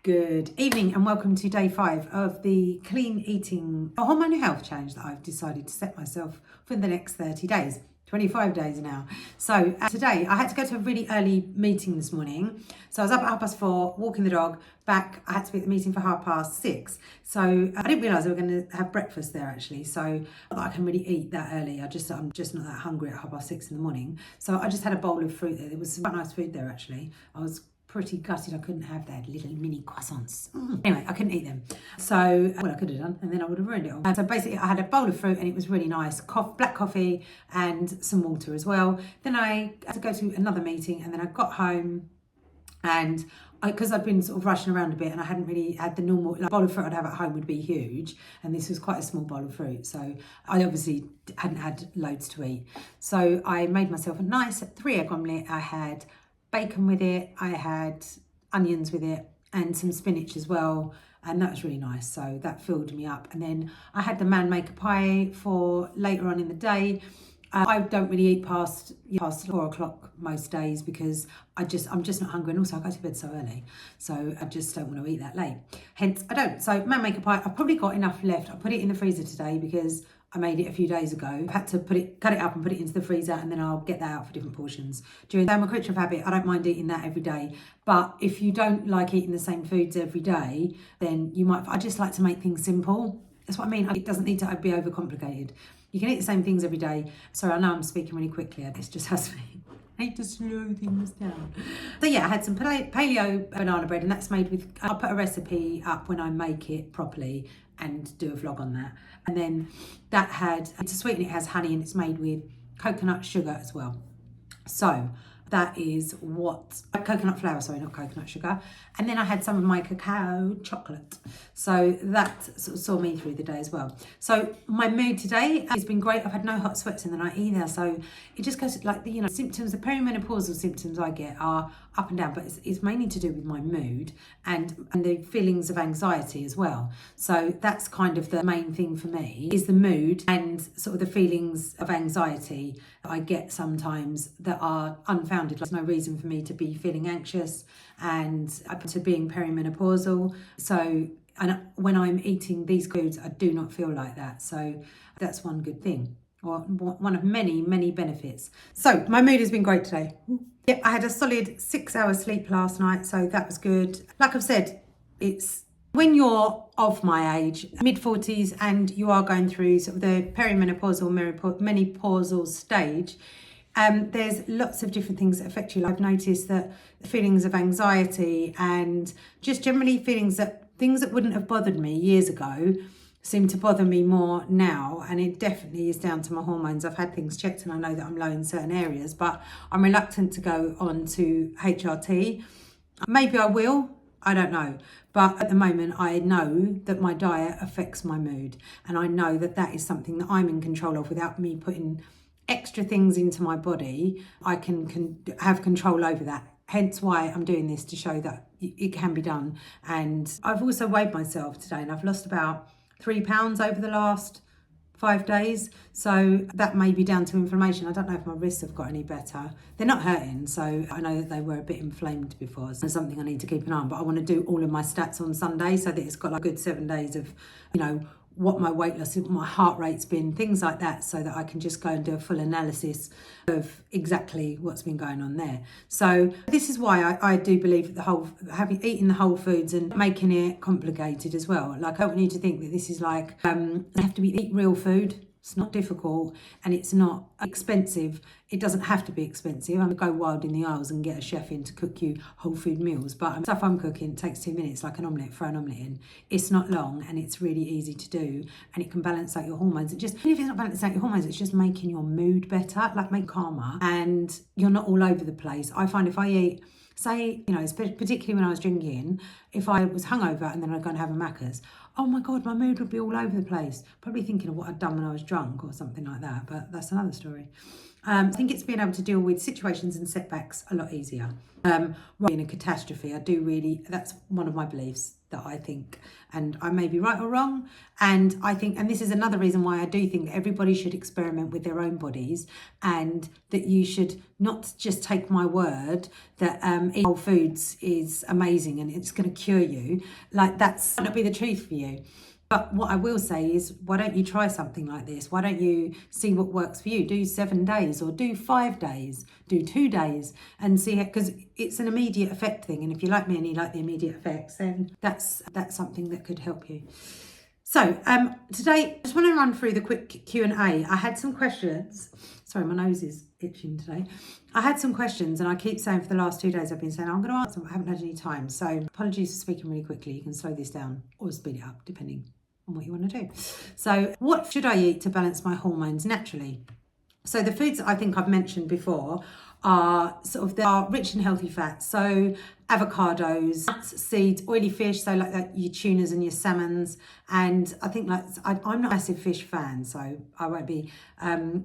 Good evening and welcome to day 5 of the clean eating hormonal health challenge that I've decided to set myself for the next 30 days, 25 days now. So today I had to go to a really early meeting this morning. So I was up at 4:30, walking the dog, back. I had to be at the meeting for 6:30. So I didn't realise we were going to have breakfast there actually. So I can really eat that early. I'm just not that hungry at 6:30 in the morning. So I just had a bowl of fruit there. There was some quite nice food there actually. I was pretty gutted I couldn't have that little mini croissants. Anyway, I couldn't eat them. So, I could have done, and then I would have ruined it all. So basically I had a bowl of fruit and it was really nice. Black coffee and some water as well. Then I had to go to another meeting and then I got home and because I'd been sort of rushing around a bit and I hadn't really had the normal bowl of fruit I'd have at home would be huge, and this was quite a small bowl of fruit, so I obviously hadn't had loads to eat. So I made myself a nice 3-egg omelette. I had bacon with it, I had onions with it and some spinach as well, and that was really nice, so that filled me up. And then I had the Manmaker Pie for later on in the day. I don't really eat past 4 o'clock most days because I'm just not hungry, and also I go to bed so early, so I just don't want to eat that late, hence I don't. So Manmaker Pie, I've probably got enough left. I put it in the freezer today because I made it a few days ago. I've had to cut it up and put it into the freezer, and then I'll get that out for different portions. I'm a creature of habit. I don't mind eating that every day. But if you don't like eating the same foods every day, then you might. I just like to make things simple. That's what I mean. It doesn't need to be overcomplicated. You can eat the same things every day. Sorry, I know I'm speaking really quickly. This just has me. I need to slow things down. So yeah, I had some paleo banana bread, and that's made with, I'll put a recipe up when I make it properly and do a vlog on that. And then that had, to sweeten it, has honey, and it's made with coconut sugar as well. So that is coconut flour, sorry, not coconut sugar. And then I had some of my cacao chocolate. So that sort of saw me through the day as well. So my mood today has been great. I've had no hot sweats in the night either. So it just goes like, the symptoms, the perimenopausal symptoms I get are up and down, but it's mainly to do with my mood and the feelings of anxiety as well. So that's kind of the main thing for me, is the mood and sort of the feelings of anxiety I get sometimes that are unfounded. There's no reason for me to be feeling anxious and to being perimenopausal. So, and when I'm eating these foods, I do not feel like that. So that's one good thing, or one of many, many benefits. So my mood has been great today. Yeah, I had a solid 6 hours sleep last night, so that was good. Like I've said, it's when you're of my age, mid-40s, and you are going through sort of the perimenopausal, menopausal stage, there's lots of different things that affect you. I've noticed that feelings of anxiety and just generally things that wouldn't have bothered me years ago seem to bother me more now, and it definitely is down to my hormones. I've had things checked and I know that I'm low in certain areas, but I'm reluctant to go on to HRT. Maybe I will, I don't know. But at the moment, I know that my diet affects my mood, and I know that that is something that I'm in control of without me putting extra things into my body. I can have control over that. Hence why I'm doing this, to show that it can be done. And I've also weighed myself today, and I've lost about 3 pounds over the last 5 days. So that may be down to inflammation. I don't know if my wrists have got any better. They're not hurting, so I know that they were a bit inflamed before. So it's something I need to keep an eye on. But I want to do all of my stats on Sunday so that it's got like a good 7 days of, what my weight loss, my heart rate's been, things like that, so that I can just go and do a full analysis of exactly what's been going on there. So this is why I do believe that eating the whole foods and making it complicated as well. Like, I don't want you to think that this is like, you have to eat real food. It's not difficult and it's not expensive. It doesn't have to be expensive. I'm go wild in the aisles and get a chef in to cook you whole food meals. But stuff I'm cooking takes 2 minutes, like an omelette, throw an omelette in. It's not long and it's really easy to do, and it can balance out your hormones. Even if it's not balancing out your hormones, it's just making your mood better, like make calmer, and you're not all over the place. I find if I eat, say, particularly when I was drinking, if I was hungover and then I'd go and have a Macca's, oh my God, my mood would be all over the place. Probably thinking of what I'd done when I was drunk or something like that, but that's another story. I think it's being able to deal with situations and setbacks a lot easier. Rather than a catastrophe, that's one of my beliefs that I think, and I may be right or wrong, and I think, and this is another reason why I do think that everybody should experiment with their own bodies, and that you should not just take my word that eating whole foods is amazing and it's going to cure you. Like, that's not be the truth for you. But what I will say is, why don't you try something like this? Why don't you see what works for you? Do 7 days, or do 5 days, do 2 days, and see it, because it's an immediate effect thing. And if you like me and you like the immediate effects, then that's something that could help you. So today, I just want to run through the quick Q&A. I had some questions. Sorry, my nose is itching today. I had some questions, and I keep saying for the last 2 days I've been saying I'm going to answer them, but I haven't had any time. So apologies for speaking really quickly. You can slow this down or speed it up, depending on what you want to do. So what should I eat to balance my hormones naturally? So the foods that I think I've mentioned before are rich in healthy fats. So avocados, nuts, seeds, oily fish, so like your tunas and your salmons. And I think I'm not a massive fish fan, so I won't be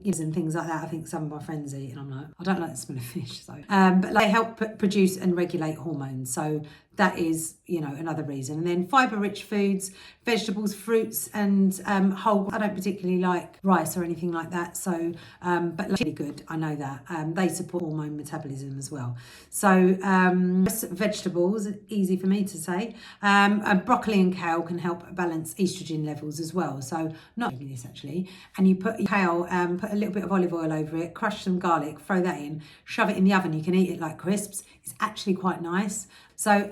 using things like that. I think some of my friends eat, and I'm like, I don't like the smell of fish. So, but they help produce and regulate hormones. So that is, another reason. And then fibre-rich foods, vegetables, fruits, and whole. I don't particularly like rice or anything like that. So, but really good. I know that they support hormone metabolism as well. So vegetables, easy for me to say. Broccoli and kale can help balance estrogen levels as well. So not doing this actually. And you put kale, put a little bit of olive oil over it, crush some garlic, throw that in, shove it in the oven. You can eat it like crisps. It's actually quite nice. So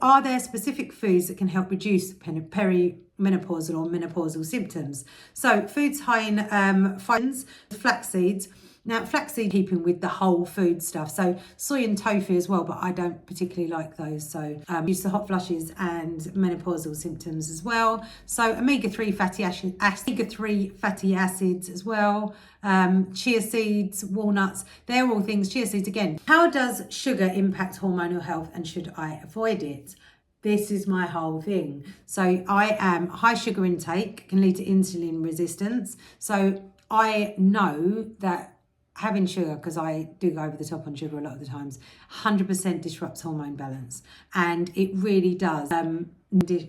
are there specific foods that can help reduce perimenopausal or menopausal symptoms? So foods high in fibers, flax seeds. Now, flaxseed, keeping with the whole food stuff. So soy and tofu as well, but I don't particularly like those. So use the hot flushes and menopausal symptoms as well. So omega-3 fatty acids as well. Chia seeds, walnuts, they're all things. Chia seeds again. How does sugar impact hormonal health, and should I avoid it? This is my whole thing. So high sugar intake can lead to insulin resistance. So I know that having sugar, because I do go over the top on sugar a lot of the times, 100% disrupts hormone balance. And it really does.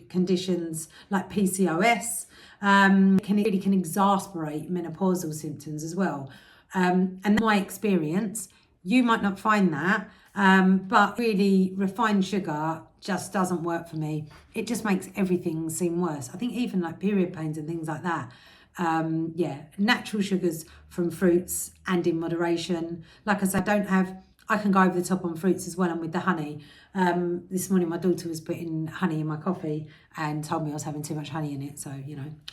Conditions like PCOS can exasperate menopausal symptoms as well. And my experience, you might not find that, but really refined sugar just doesn't work for me. It just makes everything seem worse. I think even like period pains and things like that. Natural sugars from fruits and in moderation. Like I said, I can go over the top on fruits as well, and with the honey. This morning my daughter was putting honey in my coffee and told me I was having too much honey in it, so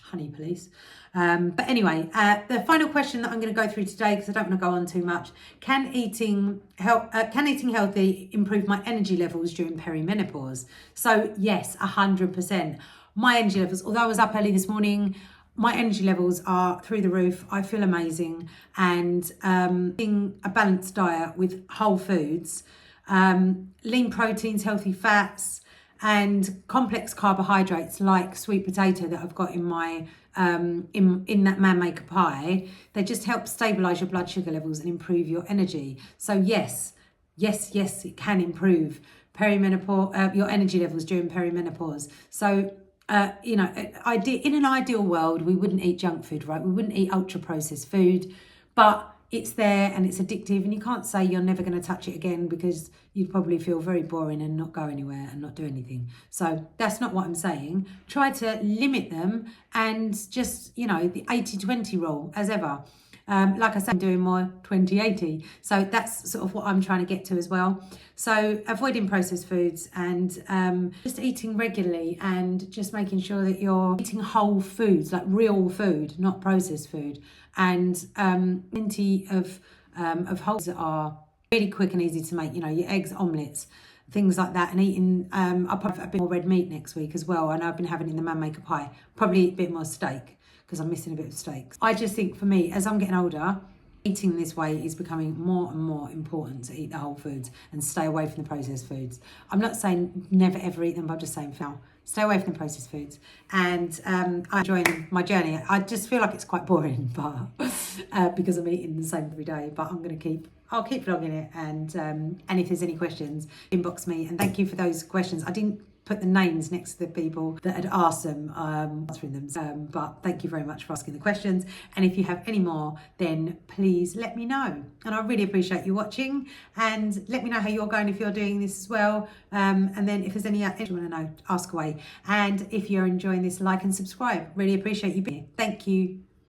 honey police. But anyway, the final question that I'm going to go through today, because I don't want to go on too much: can eating healthy improve my energy levels during perimenopause? So yes, 100%. My energy levels, although I was up early this morning, my energy levels are through the roof. I feel amazing. And eating a balanced diet with whole foods, lean proteins, healthy fats, and complex carbohydrates like sweet potato that I've got in my in that Manmaker Pie, they just help stabilize your blood sugar levels and improve your energy. So yes, it can improve your energy levels during perimenopause. So in an ideal world, we wouldn't eat junk food, right? We wouldn't eat ultra processed food, but it's there and it's addictive, and you can't say you're never going to touch it again, because you'd probably feel very boring and not go anywhere and not do anything. So that's not what I'm saying. Try to limit them, and just, the 80-20 rule as ever. Like I said, I'm doing more 20-80. So that's sort of what I'm trying to get to as well. So avoiding processed foods, and just eating regularly, and just making sure that you're eating whole foods, like real food, not processed food. And plenty of wholes that are really quick and easy to make, your eggs, omelettes, things like that. And eating, I'll probably have a bit more red meat next week as well. I know I've been having it in the Manmaker Pie. Probably eat a bit more steak, because I'm missing a bit of steaks. I just think for me, as I'm getting older, Eating this way is becoming more and more important, to eat the whole foods and stay away from the processed foods. I'm not saying never ever eat them, but I'm just saying now, stay away from the processed foods. And I'm enjoying my journey. I just feel like it's quite boring, but because I'm eating the same every day. But I'll keep vlogging it. And if there's any questions, inbox me. And thank you for those questions. I didn't put the names next to the people that had asked them, answering them. But thank you very much for asking the questions. And if you have any more, then please let me know. And I really appreciate you watching. And let me know how you're going if you're doing this as well. And then if there's any you want to know, ask away. And if you're enjoying this, like and subscribe. Really appreciate you being here. Thank you.